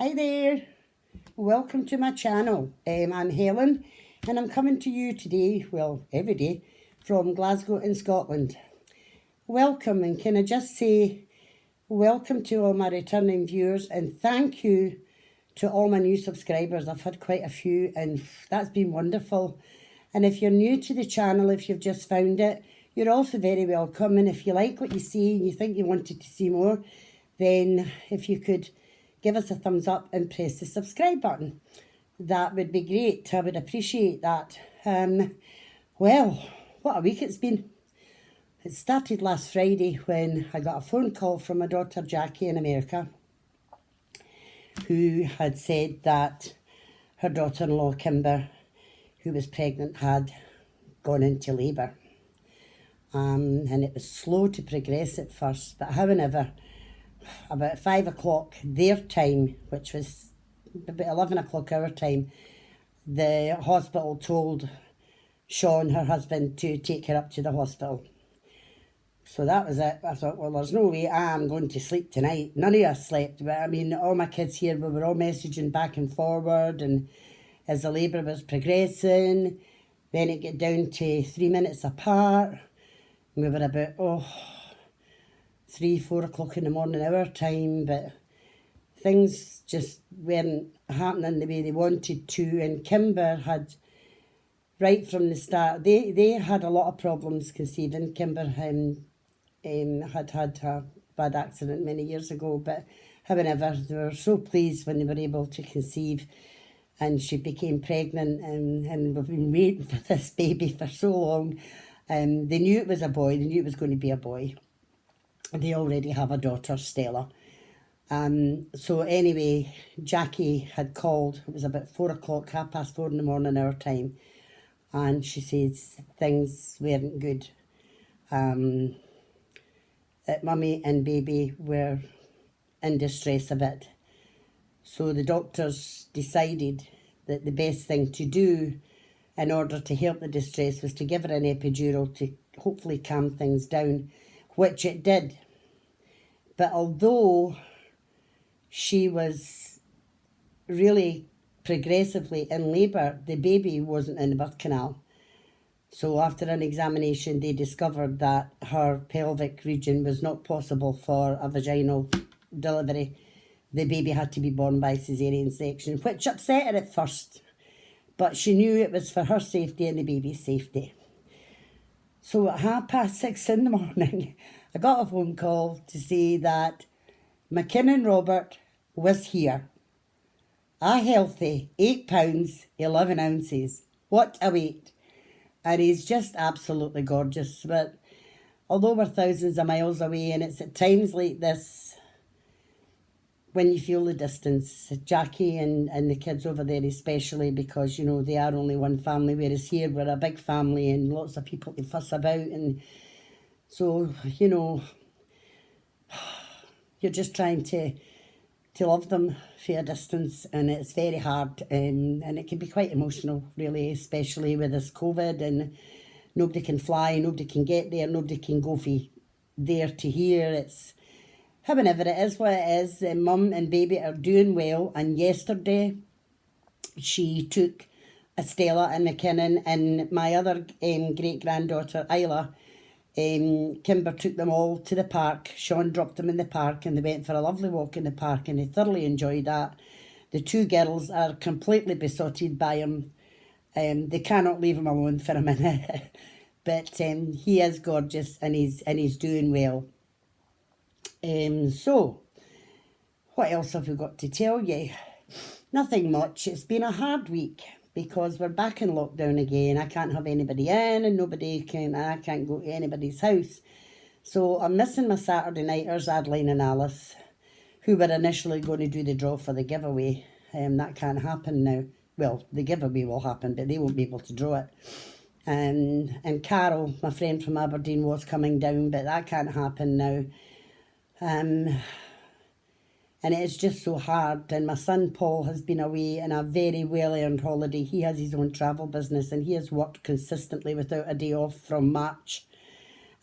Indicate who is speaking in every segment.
Speaker 1: Hi there, welcome to my channel. I'm Helen and I'm coming to you today, well every day, from Glasgow in Scotland. Welcome, and can I just say welcome to all my returning viewers and thank you to all my new subscribers. I've had quite a few and that's been wonderful. And if you're new to the channel, if you've just found it, you're also very welcome. And if you like what you see and you think you wanted to see more, then if you could give us a thumbs up and press the subscribe button, that would be great. I would appreciate that. Well, what a week it's been. It started last Friday when I got a phone call from my daughter Jackie in America, who had said that her daughter-in-law Kimber, who was pregnant, had gone into labour. And it was slow to progress at first, but however, about 5 o'clock their time, which was about 11 o'clock our time, the hospital told Sean, her husband, to take her up to the hospital. So that was it. I thought, well, there's no way I'm going to sleep tonight. None of us slept, but I mean, all my kids here, we were all messaging back and forward, and as the labour was progressing, then it got down to 3 minutes apart. We were about, 3, 4 o'clock in the morning our time, but things just weren't happening the way they wanted to. And Kimber had, right from the start, they had a lot of problems conceiving. Kimber had a bad accident many years ago, but however, they were so pleased when they were able to conceive and she became pregnant, and we've been waiting for this baby for so long. They knew it was a boy, they knew it was going to be a boy. They already have a daughter, Stella. So anyway, Jackie had called. It was about 4 o'clock, 4:30 in the morning our time, and she says things weren't good. That mummy and baby were in distress a bit. So the doctors decided that the best thing to do in order to help the distress was to give her an epidural to hopefully calm things down, which it did. But although she was really progressively in labour, the baby wasn't in the birth canal. So after an examination, they discovered that her pelvic region was not possible for a vaginal delivery. The baby had to be born by caesarean section, which upset her at first, but she knew it was for her safety and the baby's safety. So at 6:30 in the morning, I got a phone call to say that McKinnon Robert was here. A healthy 8 pounds, 11 ounces. What a weight. And he's just absolutely gorgeous. But although we're thousands of miles away, and it's at times like this when you feel the distance, Jackie and the kids over there especially, because, you know, they are only one family, whereas here we're a big family and lots of people to fuss about. And so, you know, you're just trying to love them for a distance, and it's very hard, and it can be quite emotional, really, especially with this COVID, and nobody can fly, nobody can get there, nobody can go from there to here. It's however, it is what it is. Mum and baby are doing well, and yesterday she took Estella and McKinnon and my other great-granddaughter Isla. Kimber took them all to the park. Sean dropped them in the park and they went for a lovely walk in the park and they thoroughly enjoyed that. The two girls are completely besotted by him. They cannot leave him alone for a minute. But he is gorgeous and he's doing well. So, what else have we got to tell you? Nothing much. It's been a hard week because we're back in lockdown again. I can't have anybody in and I can't go to anybody's house. So I'm missing my Saturday nighters, Adeline and Alice, who were initially going to do the draw for the giveaway. That can't happen now. Well, the giveaway will happen, but they won't be able to draw it. And Carol, my friend from Aberdeen, was coming down, but that can't happen now. And it's just so hard. And my son Paul has been away on a very well-earned holiday. He has his own travel business and he has worked consistently without a day off from March.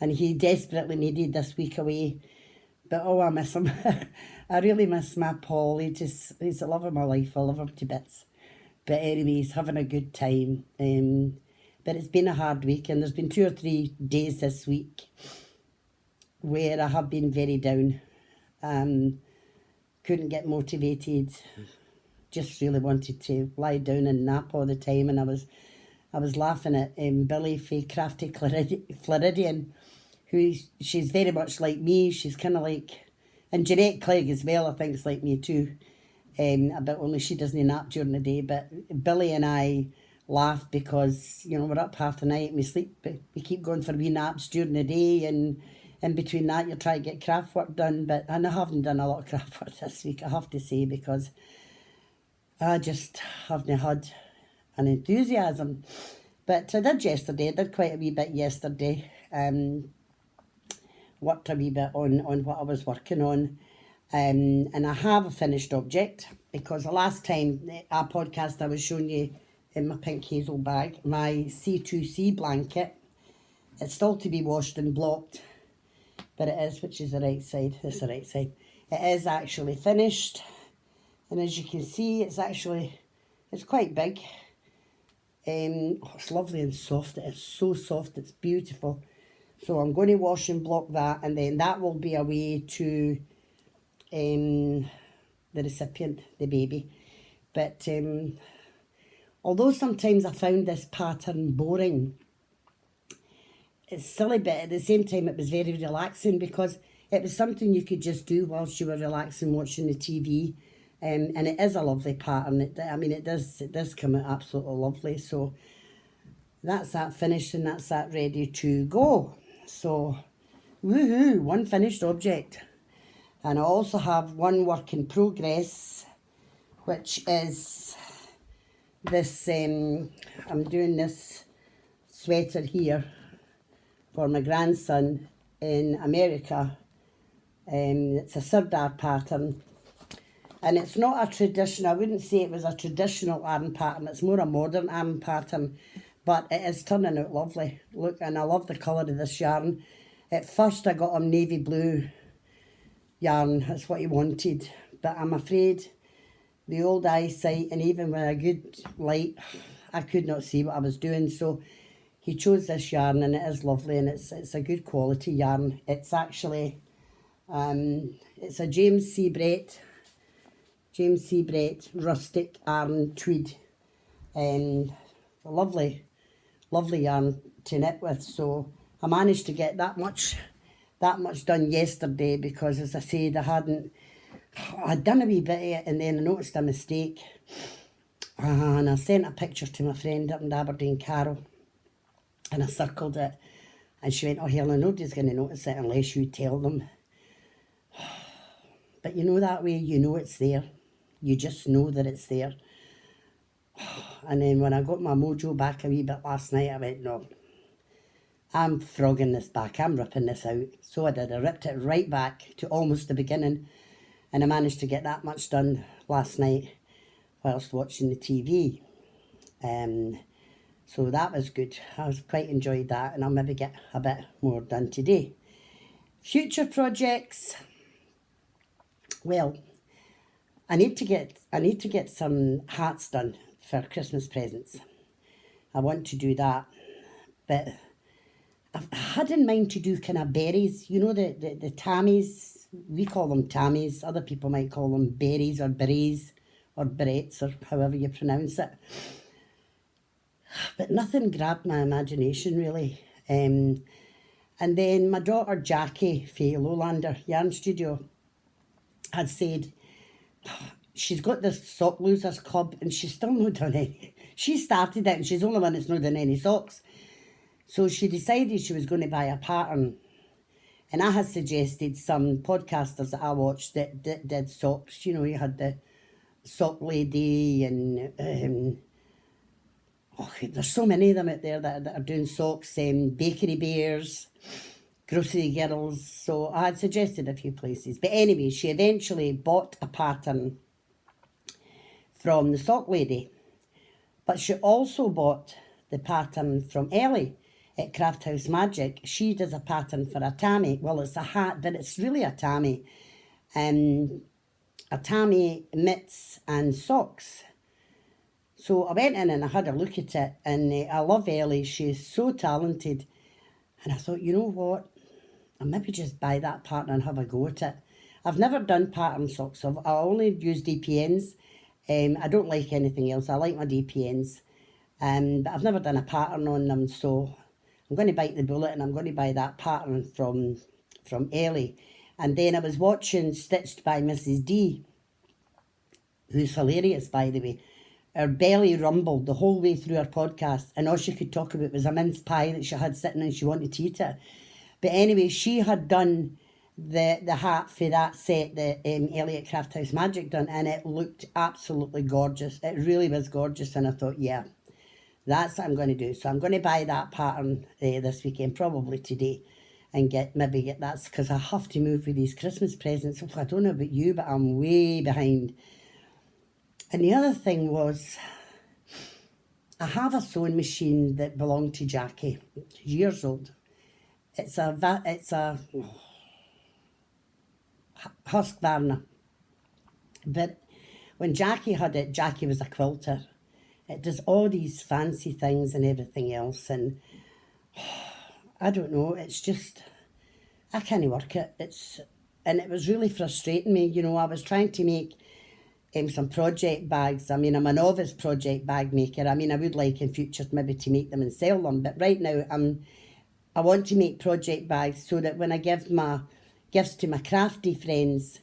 Speaker 1: And he desperately needed this week away. But oh, I miss him. I really miss my Paul. He's the love of my life. I love him to bits. But anyway, he's having a good time. But it's been a hard week, and there's been 2 or 3 days this week where I have been very down. Couldn't get motivated. Just really wanted to lie down and nap all the time, and I was laughing at Billy from Crafty Floridian, she's very much like me. She's kind of like, and Jeanette Clegg as well, I think is like me too. But only she doesn't nap during the day. But Billy and I laugh because, we're up half the night and we sleep, but we keep going for wee naps during the day, and in between that you're trying to get craft work done. And I haven't done a lot of craft work this week, I have to say, because I just haven't had an enthusiasm. But I did yesterday. I did quite a wee bit yesterday. Worked a wee bit on what I was working on. And I have a finished object, because the last time our podcast I was showing you in my pink hazel bag, my C2C blanket. It's still to be washed and blocked, but it is, which is the right side. This is the right side. It is actually finished. And as you can see, it's quite big. It's lovely and soft. It is so soft, it's beautiful. So I'm going to wash and block that, and then that will be away to the recipient, the baby. But although sometimes I found this pattern boring, it's silly, but at the same time it was very relaxing, because it was something you could just do whilst you were relaxing watching the TV. And it is a lovely pattern. It does come out absolutely lovely. So that's that finished, and that's that ready to go. So, woohoo, one finished object. And I also have one work in progress, which is this, I'm doing this sweater here for my grandson in America. It's a Sirdar pattern. And it's not a traditional, I wouldn't say it was a traditional yarn pattern, it's more a modern yarn pattern, but it is turning out lovely. Look, and I love the colour of this yarn. At first I got him navy blue yarn, that's what he wanted, but I'm afraid the old eyesight, and even with a good light, I could not see what I was doing, so he chose this yarn, and it is lovely, and it's a good quality yarn. It's actually, it's a James C. Brett rustic yarn tweed, and a lovely yarn to knit with. So I managed to get that much done yesterday, because as I said, I'd done a wee bit of it, and then I noticed a mistake, and I sent a picture to my friend up in Aberdeen, Carol, and I circled it, and she went, "Oh Helen, nobody's going to notice it unless you tell them." But that way it's there. You just know that it's there. And then when I got my mojo back a wee bit last night, I went, no, I'm frogging this back, I'm ripping this out. So I did, I ripped it right back to almost the beginning, and I managed to get that much done last night whilst watching the TV. So that was good. I was quite enjoyed that, and I'll maybe get a bit more done today. Future projects. Well, I need to get some hats done for Christmas presents. I want to do that, but I've had in mind to do kind of berries. The tammies. We call them tammies. Other people might call them berries or berets or berets or however you pronounce it. But nothing grabbed my imagination really. And then my daughter Jackie from Lowlander Yarn Studio had said, she's got this sock losers club, and she's still not done any. She started it, and she's the only one that's not done any socks. So she decided she was going to buy a pattern. And I had suggested some podcasters that I watched that did socks. You had the Sock Lady, and there's so many of them out there that are doing socks, Bakery Bears, Grocery Girls. So I had suggested a few places. But anyway, she eventually bought a pattern from the Sock Lady. But she also bought the pattern from Ellie at Craft House Magic. She does a pattern for a tammy. Well, it's a hat, but it's really a tammy. a tammy, mitts and socks. So I went in and I had a look at it, and I love Ellie, she's so talented. And I thought, you know what, I'll maybe just buy that pattern and have a go at it. I've never done pattern socks, I only use DPNs. I don't like anything else, I like my DPNs. But I've never done a pattern on them, so I'm going to bite the bullet and I'm going to buy that pattern from Ellie. And then I was watching Stitched by Mrs. D, who's hilarious, by the way. Her belly rumbled the whole way through her podcast, and all she could talk about was a mince pie that she had sitting and she wanted to eat it. But anyway, she had done the hat for that set that Elliot Crafthouse Magic done, and it looked absolutely gorgeous. It really was gorgeous, and I thought, yeah, that's what I'm going to do. So I'm going to buy that pattern this weekend, probably today, and maybe get that, because I have to move with these Christmas presents. I don't know about you, but I'm way behind. And the other thing was, I have a sewing machine that belonged to Jackie, years old. It's a Husqvarna. But when Jackie had it, Jackie was a quilter. It does all these fancy things and everything else, and I don't know, it's just, I can't work it. And it was really frustrating me, I was trying to make some project bags. I mean, I'm a novice project bag maker. I mean, I would like in future maybe to make them and sell them, but right now I want to make project bags so that when I give my gifts to my crafty friends,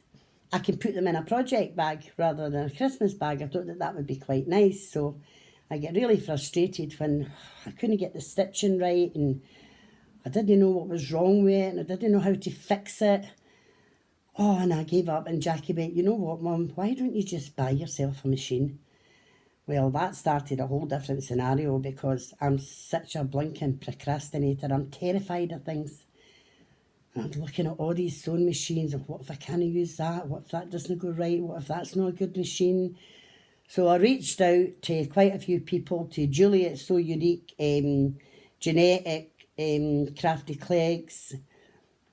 Speaker 1: I can put them in a project bag rather than a Christmas bag. I thought that would be quite nice. So I get really frustrated when I couldn't get the stitching right, and I didn't know what was wrong with it, and I didn't know how to fix it. Oh, and I gave up, and Jackie went, you know what, Mum, why don't you just buy yourself a machine? Well, that started a whole different scenario, because I'm such a blinking procrastinator. I'm terrified of things. I'm looking at all these sewing machines, and what if I can't use that? What if that doesn't go right? What if that's not a good machine? So I reached out to quite a few people, to Juliet So Unique, Genetic, Crafty Clegs,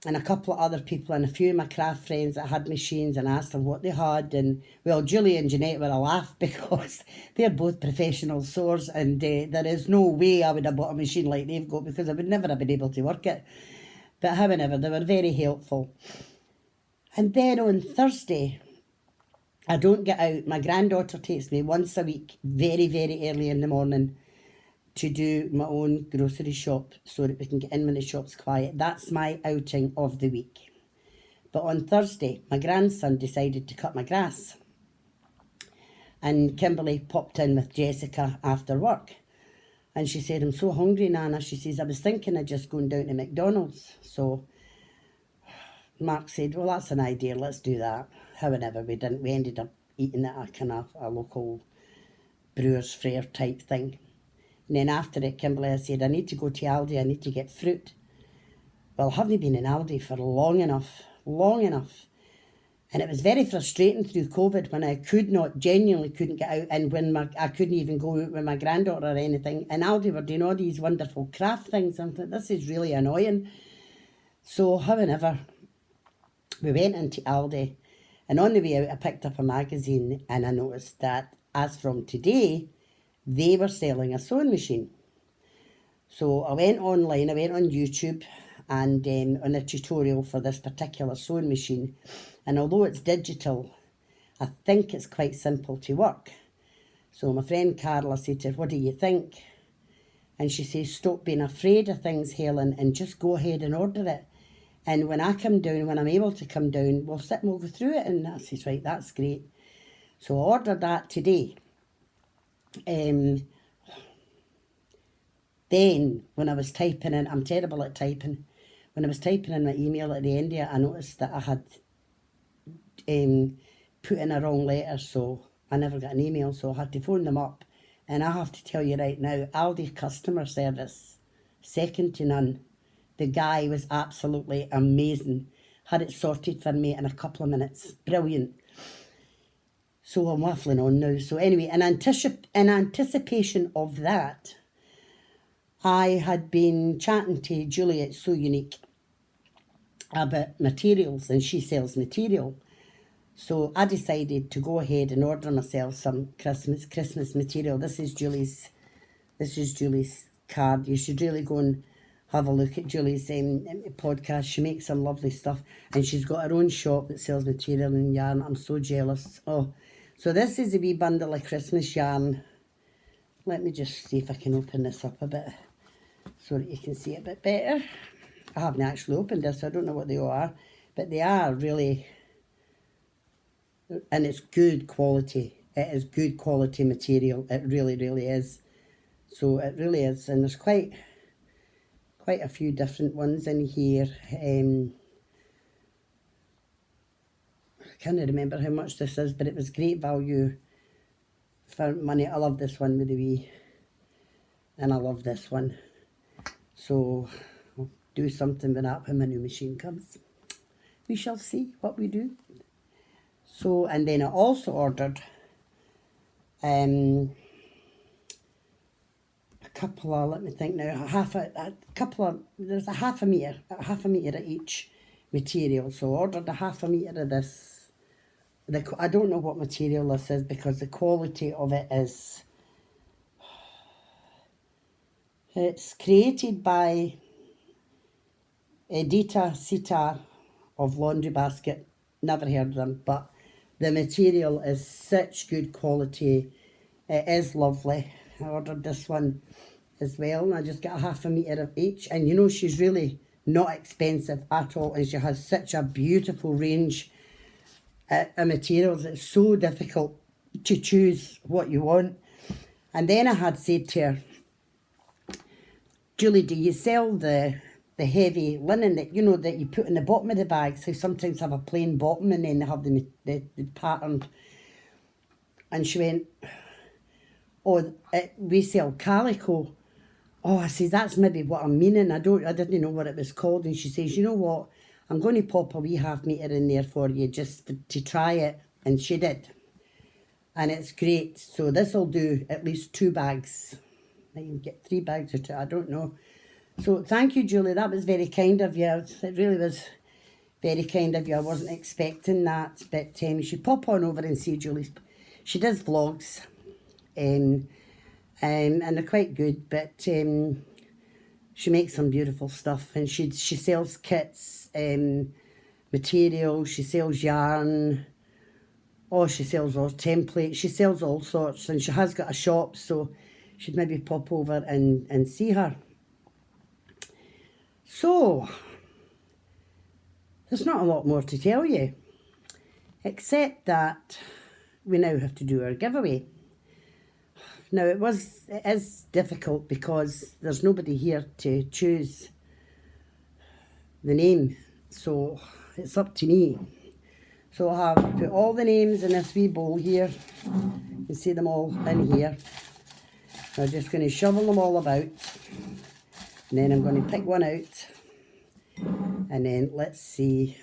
Speaker 1: and a couple of other people, and a few of my craft friends that had machines, and asked them what they had. And well, Julie and Jeanette were a laugh, because they're both professional sewers, and there is no way I would have bought a machine like they've got, because I would never have been able to work it. But however, they were very helpful. And then on Thursday, I don't get out. My granddaughter takes me once a week, very, very early in the morning, to do my own grocery shop, so that we can get in when the shop's quiet. That's my outing of the week. But on Thursday, my grandson decided to cut my grass, and Kimberly popped in with Jessica after work, and she said, I'm so hungry, Nana. She says, I was thinking of just going down to McDonald's. So Mark said, well, that's an idea, let's do that. However, we didn't. We ended up eating at a kind of a local Brewers Fayre type thing. And then after it, Kimberly said, I need to go to Aldi, I need to get fruit. Well, I haven't been in Aldi for long enough. And it was very frustrating through COVID, when I genuinely couldn't get out, and when I couldn't even go out with my granddaughter or anything. And Aldi were doing all these wonderful craft things, and I thought, this is really annoying. So, however, we went into Aldi, and on the way out, I picked up a magazine, and I noticed that as from today, they were selling a sewing machine. So I went online, I went on YouTube, and on a tutorial for this particular sewing machine. And although it's digital, I think it's quite simple to work. So my friend Carla said to her, what do you think? And she says, stop being afraid of things, Helen, and just go ahead and order it. And when I come down, when I'm able to come down, we'll sit and we'll go through it. And I says, right, that's great. So I ordered that today. Then when I was typing in, I'm terrible at typing. When I was typing in my email at the end of it, I noticed that I had put in a wrong letter, so I never got an email, so I had to phone them up. And I have to tell you right now, Aldi customer service, second to none. The guy was absolutely amazing. Had it sorted for me in a couple of minutes. Brilliant. So I'm waffling on now. So anyway, in anticipation of that, I had been chatting to Juliet So Unique about materials, and she sells material. So I decided to go ahead and order myself some Christmas material. This is Julie's card. You should really go and have a look at Julie's podcast. She makes some lovely stuff, and she's got her own shop that sells material and yarn. I'm so jealous. Oh, so this is a wee bundle of Christmas yarn. Let me just see if I can open this up a bit so that you can see it a bit better. I haven't actually opened this, so I don't know what they are, but they are really, and it's good quality. It is good quality material. It really, really is. So it really is, and there's quite a few different ones in here. I can't remember how much this is, but it was great value for money. I love this one with the wee, and I love this one. So I'll do something with that when my new machine comes. We shall see what we do. So, and then I also ordered a couple of, let me think now, there's a half a metre of each material. So I ordered a half a metre of this. I don't know what material this is because the quality of it is, it's created by Edita Sitar of Laundry Basket. Never heard of them, but the material is such good quality. It is lovely. I ordered this one as well, and I just got a half a metre of each. And you know, she's really not expensive at all, and she has such a beautiful range of materials. It's so difficult to choose what you want. And then I had said to her, Julie, do you sell the heavy linen that, you know, that you put in the bottom of the bags, who sometimes have a plain bottom and then they have the patterned? And she went, oh, we sell calico. Oh, I says, that's maybe what I'm meaning. I didn't know what it was called. And she says, you know what, I'm going to pop a wee half metre in there for you just to try it. And she did. And it's great. So this will do at least 2 bags. I can get 3 bags or 2, I don't know. So thank you, Julie. That was very kind of you. It really was very kind of you. I wasn't expecting that. But you should pop on over and see Julie's. She does vlogs. And they're quite good. But she makes some beautiful stuff. And she sells kits, material. She sells yarn. Oh, she sells all templates. She sells all sorts. And she has got a shop. So should maybe pop over and see her. So, there's not a lot more to tell you, except that we now have to do our giveaway. Now, it is difficult because there's nobody here to choose the name, so it's up to me. So I have put all the names in this wee bowl here. You can see them all in here. I'm just going to shovel them all about. And then I'm going to pick one out. And then let's see.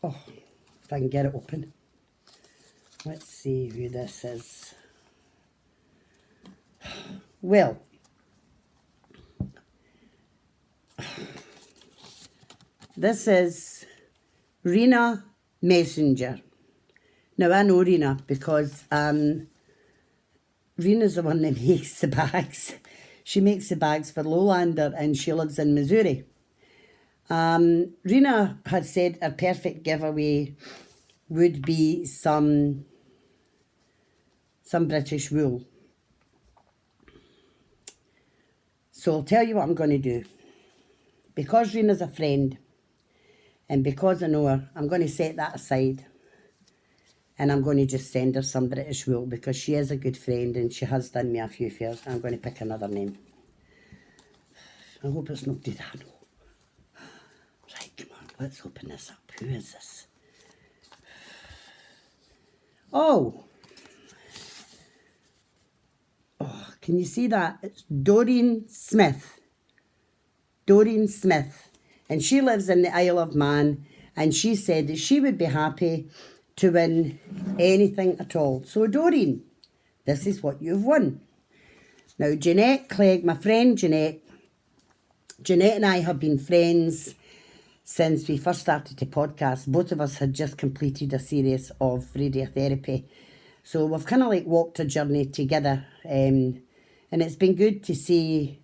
Speaker 1: Oh, if I can get it open. Let's see who this is. Well, this is Rena Messenger. Now I know Rena because Rena's the one that makes the bags. She makes the bags for Lowlander and she lives in Missouri. Rena had said her perfect giveaway would be some British wool. So I'll tell you what I'm going to do. Because Rena's a friend and because I know her, I'm going to set that aside. And I'm going to just send her some British wool because she is a good friend and she has done me a few favours. I'm going to pick another name. I hope it's not Didano. Right, come on, let's open this up. Who is this? Oh, can you see that? It's Doreen Smith. Doreen Smith. And she lives in the Isle of Man. And she said that she would be happy to win anything at all. So Doreen, this is what you've won. Now Jeanette Clegg, my friend Jeanette and I have been friends since we first started to podcast. Both of us had just completed a series of radiotherapy. So we've kind of like walked a journey together. And it's been good to see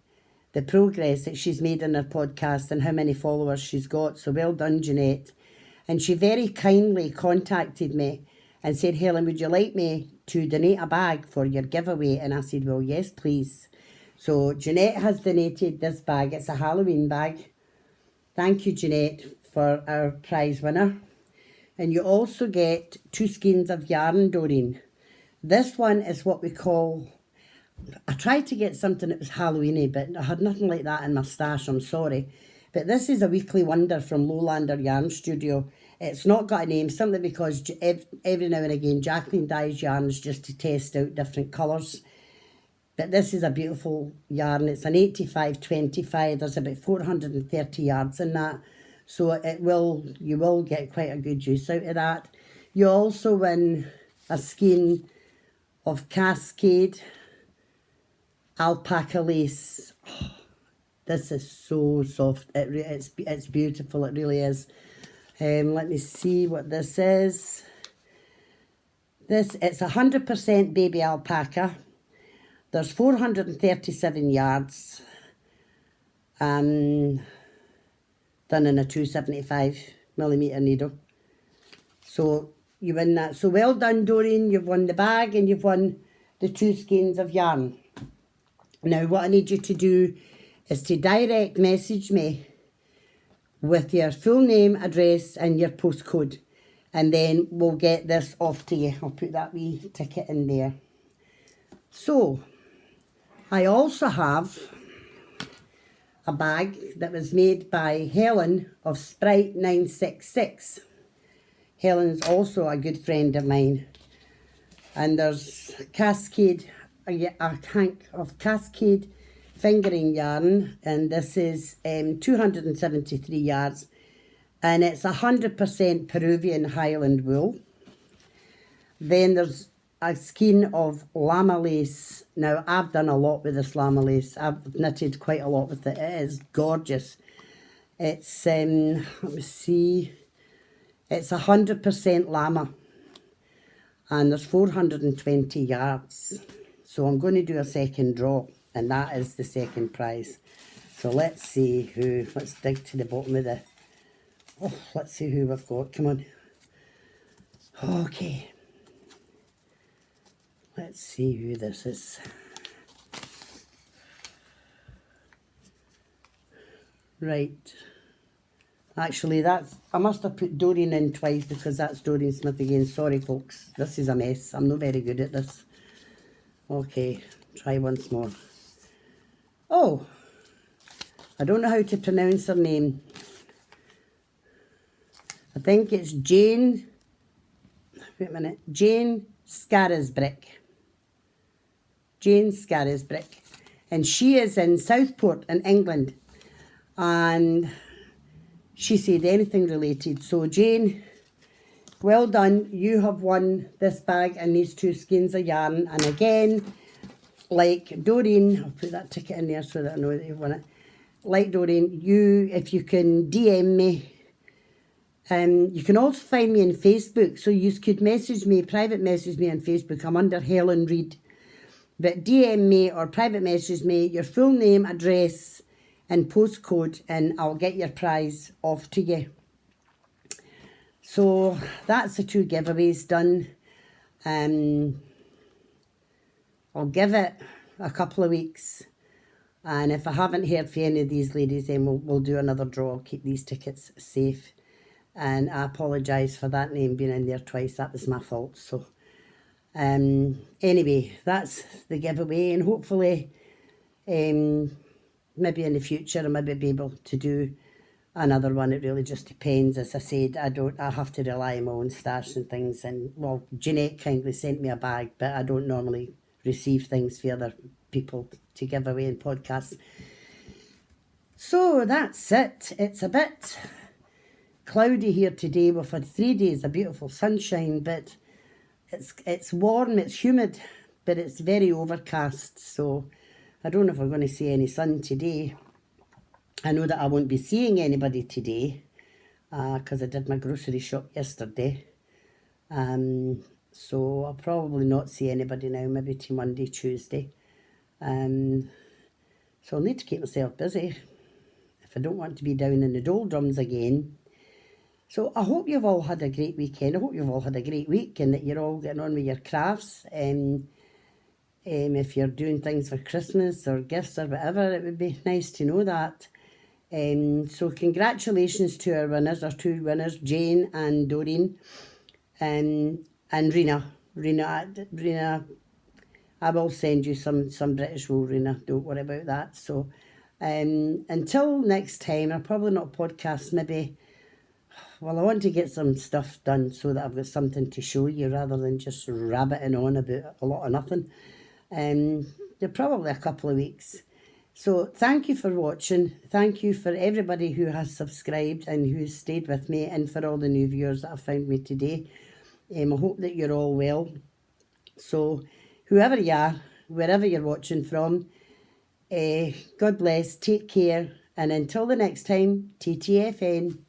Speaker 1: the progress that she's made on her podcast and how many followers she's got. So well done, Jeanette. And she very kindly contacted me and said, Helen, would you like me to donate a bag for your giveaway? And I said, well, yes, please. So Jeanette has donated this bag. It's a Halloween bag. Thank you, Jeanette, for our prize winner. And you also get 2 skeins of yarn, Doreen. This one is what we call... I tried to get something that was Halloweeny, but I had nothing like that in my stash, I'm sorry. But this is a weekly wonder from Lowlander Yarn Studio. It's not got a name, simply because every now and again Jacqueline dyes yarns just to test out different colours. But this is a beautiful yarn. It's an 85-25. There's about 430 yards in that. So you will get quite a good use out of that. You also win a skein of Cascade alpaca lace. Oh, this is so soft. It's beautiful. It really is. Let me see what this is. It's 100% baby alpaca. There's 437 yards, done in a 275mm needle. So you win that. So well done, Doreen. You've won the bag and you've won the 2 skeins of yarn. Now what I need you to do is to direct message me with your full name, address and your postcode. And then we'll get this off to you. I'll put that wee ticket in there. So... I also have a bag that was made by Helen of Sprite 966. Helen's also a good friend of mine. And there's Cascade, a hank of Cascade fingering yarn, and this is 273 yards, and it's 100% Peruvian Highland wool. Then there's a skein of llama lace. Now, I've done a lot with this llama lace. I've knitted quite a lot with it. It is gorgeous. It's, let me see, it's 100% llama. And there's 420 yards. So I'm going to do a second draw, and that is the second prize. So let's see let's dig to the bottom of let's see who we've got. Come on. Okay. Let's see who this is. Right. Actually, I must have put Doreen in twice because that's Doreen Smith again. Sorry, folks. This is a mess. I'm not very good at this. Okay, try once more. Oh, I don't know how to pronounce her name. I think it's Jane. Wait a minute. Jane Scarisbrick. Jane Scarisbrick. And she is in Southport in England. And she said anything related. So Jane, well done. You have won this bag and these 2 skeins of yarn. And again, like Doreen, I'll put that ticket in there so that I know that you've won it. Like Doreen, if you can DM me. You can also find me on Facebook. So you could message me, private message me on Facebook. I'm under Helen Reid. But DM me or private message me your full name, address and postcode, and I'll get your prize off to you. So that's the 2 giveaways done. I'll give it a couple of weeks, and if I haven't heard from any of these ladies, then we'll do another draw. I'll keep these tickets safe, and I apologise for that name being in there twice. That was my fault. So anyway, that's the giveaway, and hopefully maybe in the future I might be able to do another one. It really just depends. As I said, I have to rely on my own stash and things, and well, Jeanette kindly sent me a bag, but I don't normally receive things for other people to give away in podcasts. So that's it. It's a bit cloudy here today. We've had 3 days of beautiful sunshine, but it's warm, it's humid, but it's very overcast. So I don't know if we're going to see any sun today. I know that I won't be seeing anybody today, because I did my grocery shop yesterday. So I'll probably not see anybody now, maybe till Monday, Tuesday. So I'll need to keep myself busy if I don't want to be down in the doldrums again. So I hope you've all had a great weekend. I hope you've all had a great week and that you're all getting on with your crafts. If you're doing things for Christmas or gifts or whatever, it would be nice to know that. So congratulations to our winners, our two winners, Jane and Doreen, and Rena. Rena, I will send you some British wool, Rena. Don't worry about that. So until next time, I'll probably not podcast, maybe. Well, I want to get some stuff done so that I've got something to show you rather than just rabbiting on about a lot of nothing. They're probably a couple of weeks. So thank you for watching. Thank you for everybody who has subscribed and who's stayed with me, and for all the new viewers that have found me today. I hope that you're all well. So whoever you are, wherever you're watching from, God bless, take care, and until the next time, TTFN.